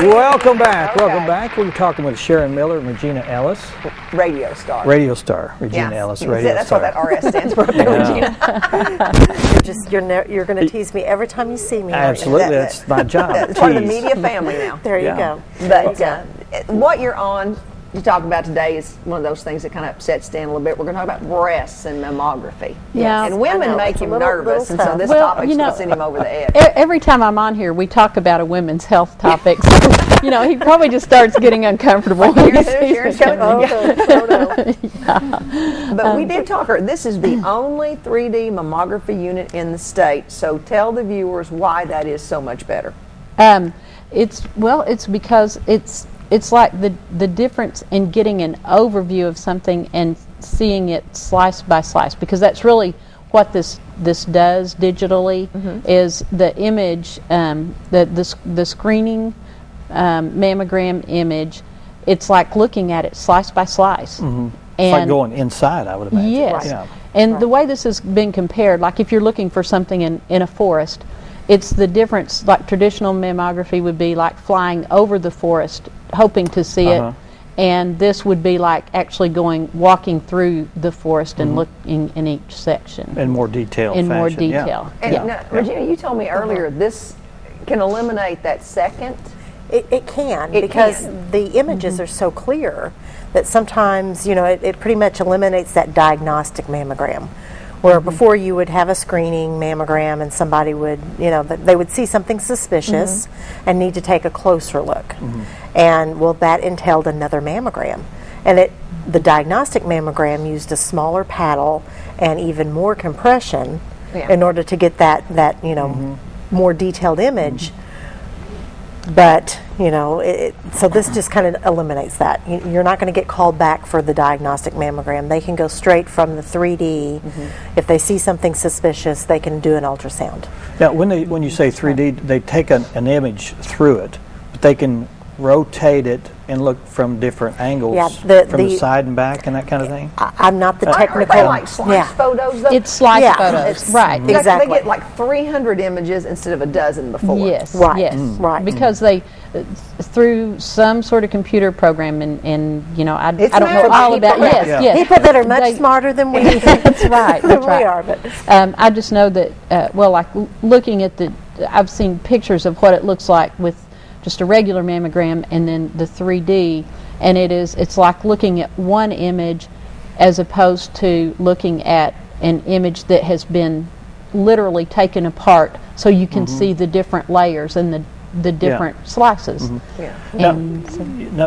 Welcome back. Okay. Welcome back. We're talking with Sharon Miller and Regina Ellis. Radio star. Radio star. Regina Ellis. Radio That's star. what that RS stands for. Regina. You're going to tease me every time you see me. Absolutely. That's my job. It's part of the media family now. There you go. But what you're on to talk about today is one of those things that kind of upsets Dan a little bit. We're going to talk about breasts and mammography. Yeah. And women make him nervous, and so this topic's going to send him over the edge. Every time I'm on here, we talk about a women's health topic. So, he probably just starts getting uncomfortable. But we did talk her. This is the only 3D mammography unit in the state. So tell the viewers why that is so much better. It's because it's like the difference in getting an overview of something and seeing it slice by slice, because that's really what this does digitally. Is the image, the screening mammogram image. It's like looking at it slice by slice. And it's like going inside, I would imagine. Yes. Yeah. And the way this has been compared, like if you're looking for something in a forest, it's the difference. Like traditional mammography would be like flying over the forest hoping to see it, and this would be like actually walking through the forest and looking in each section in more detail. More detail. Now, Regina, you told me earlier this can eliminate that second. It can, because the images are so clear that sometimes it pretty much eliminates that diagnostic mammogram. Where before you would have a screening mammogram and somebody would, they would see something suspicious and need to take a closer look. And that entailed another mammogram. And the diagnostic mammogram used a smaller paddle and even more compression in order to get that more detailed image. But, so this just kind of eliminates that. You're not going to get called back for the diagnostic mammogram. They can go straight from the 3D. If they see something suspicious, they can do an ultrasound. Now, when you say 3D, they take an image through it, but they can rotate it and look from different angles, from the side and back and that kind of thing? I'm not the technical. Are they like slice photos, though? It's slice photos, right. Exactly. They get like 300 images instead of a dozen before. Yes, right. Yes. Right. Because they, through some sort of computer program, and I don't know all about yes. People that are much smarter than we That's right. we are. But I just know that, like looking at I've seen pictures of what it looks like with just a regular mammogram and then the 3D, and it's like looking at one image as opposed to looking at an image that has been literally taken apart so you can see the different layers and the different slices. Now,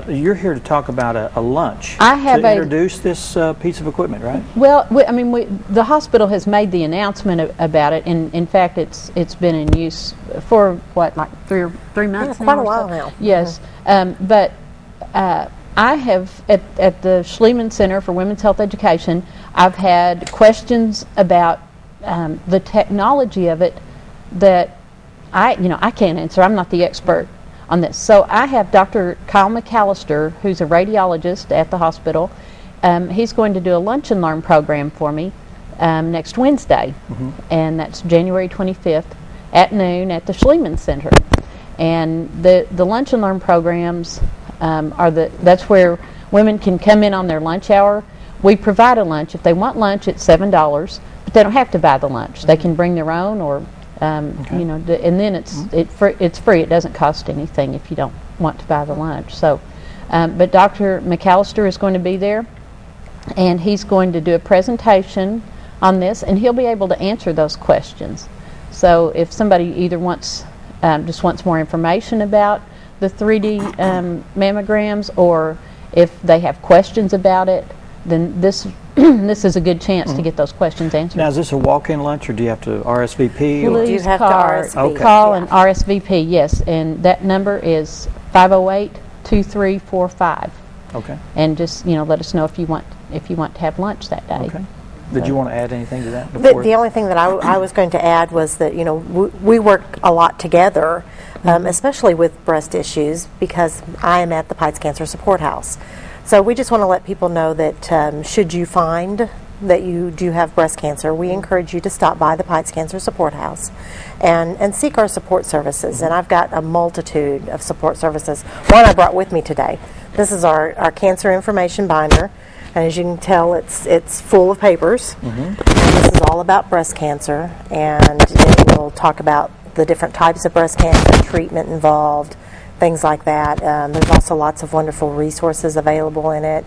you're here to talk about a lunch. I have to introduce this piece of equipment, right? Well, the hospital has made the announcement about it, and in fact, it's been in use for like 3 months now. Quite a while now. Yes, but I have at the Schliemann Center for Women's Health Education, I've had questions about the technology of it that I can't answer. I'm not the expert on this. So I have Dr. Kyle McAllister, who's a radiologist at the hospital. He's going to do a lunch and learn program for me next Wednesday, and that's January 25th at noon at the Schliemann Center. And the lunch and learn programs that's where women can come in on their lunch hour. We provide a lunch. If they want lunch, it's $7, but they don't have to buy the lunch. They can bring their own, or and then it's free. It doesn't cost anything if you don't want to buy the lunch. So, but Dr. McAllister is going to be there, and he's going to do a presentation on this, and he'll be able to answer those questions. So, if somebody either just wants more information about the 3D mammograms, or if they have questions about it, then this is a good chance to get those questions answered. Now, is this a walk-in lunch, or do you have to RSVP? Please you have to RSVP. Call and RSVP, yes, and that number is 508-2345. Okay. And just let us know if you want to have lunch that day. Okay. Did you want to add anything to that? The only thing that I was going to add was that we work a lot together, especially with breast issues, because I am at the Pikes Cancer Support House. So we just want to let people know that should you find that you do have breast cancer, we encourage you to stop by the Pikes Cancer Support House and seek our support services. And I've got a multitude of support services. One I brought with me today. This is our cancer information binder. And as you can tell, it's full of papers. And this is all about breast cancer. And it will talk about the different types of breast cancer, treatment involved, things like that. There's also lots of wonderful resources available in it.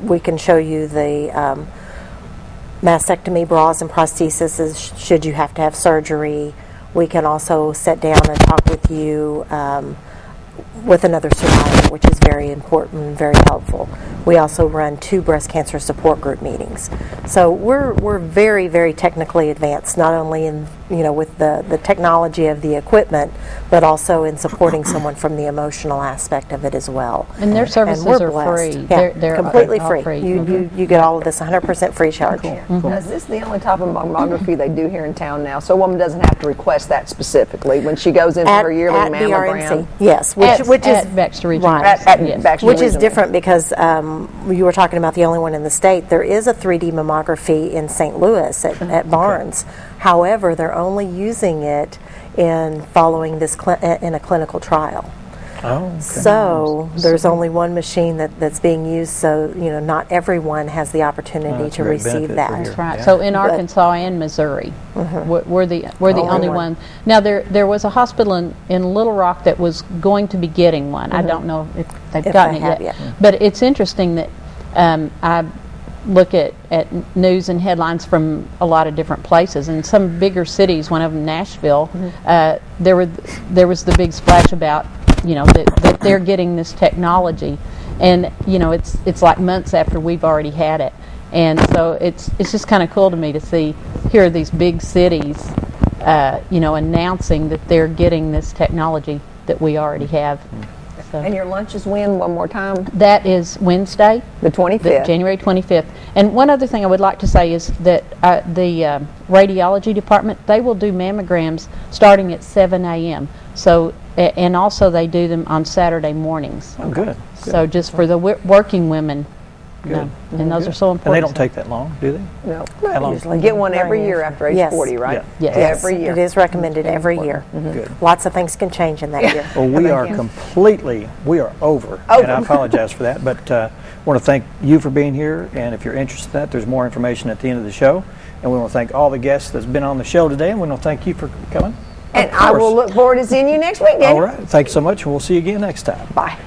We can show you the mastectomy bras and prostheses should you have to have surgery. We can also sit down and talk with you with another survivor, which is very important and very helpful. We also run 2 breast cancer support group meetings. So we're very, very technically advanced, not only in with the technology of the equipment, but also in supporting someone from the emotional aspect of it as well. And their services and we're are blessed. free. Yeah, They're completely all free. You get all of this 100% free charge. Now, is this the only type of mammography they do here in town now? So a woman doesn't have to request that specifically when she goes in for her yearly mammogram? BRNC, yes, which is Baxter Regional. Right. At Baxter Which is Regional. different because you were talking about the only one in the state. There is a 3D mammography in St. Louis at Barnes. However, they're only using it in following this in a clinical trial. Oh, okay. So there's only one machine that's being used, so not everyone has the opportunity to receive that. That's right. So in Arkansas and Missouri, we're the only one. Now there was a hospital in Little Rock that was going to be getting one. I don't know if they've gotten it yet. But it's interesting that I look at news and headlines from a lot of different places, and some bigger cities, one of them Nashville, there was the big splash about that they're getting this technology, and it's like months after we've already had it, and so it's just kind of cool to me to see here are these big cities announcing that they're getting this technology that we already have. So. And your lunch is when, one more time? That is Wednesday, the 25th. January 25th. And one other thing I would like to say is that the radiology department, they will do mammograms starting at 7 a.m. So, and also they do them on Saturday mornings. Oh, good. So just for the working women. Good. And those are so important. And they don't take that long, do they? No. How long? Usually get one every year after age 40, right? Yeah. Yes, Every year. it is recommended every year. Good. Lots of things can change in that year. Well, we are over. And I apologize for that, but I want to thank you for being here, and if you're interested in that, there's more information at the end of the show. And we want to thank all the guests that's been on the show today, and we want to thank you for coming. And I will look forward to seeing you next week, Daniel. All right. Thanks so much, and we'll see you again next time. Bye.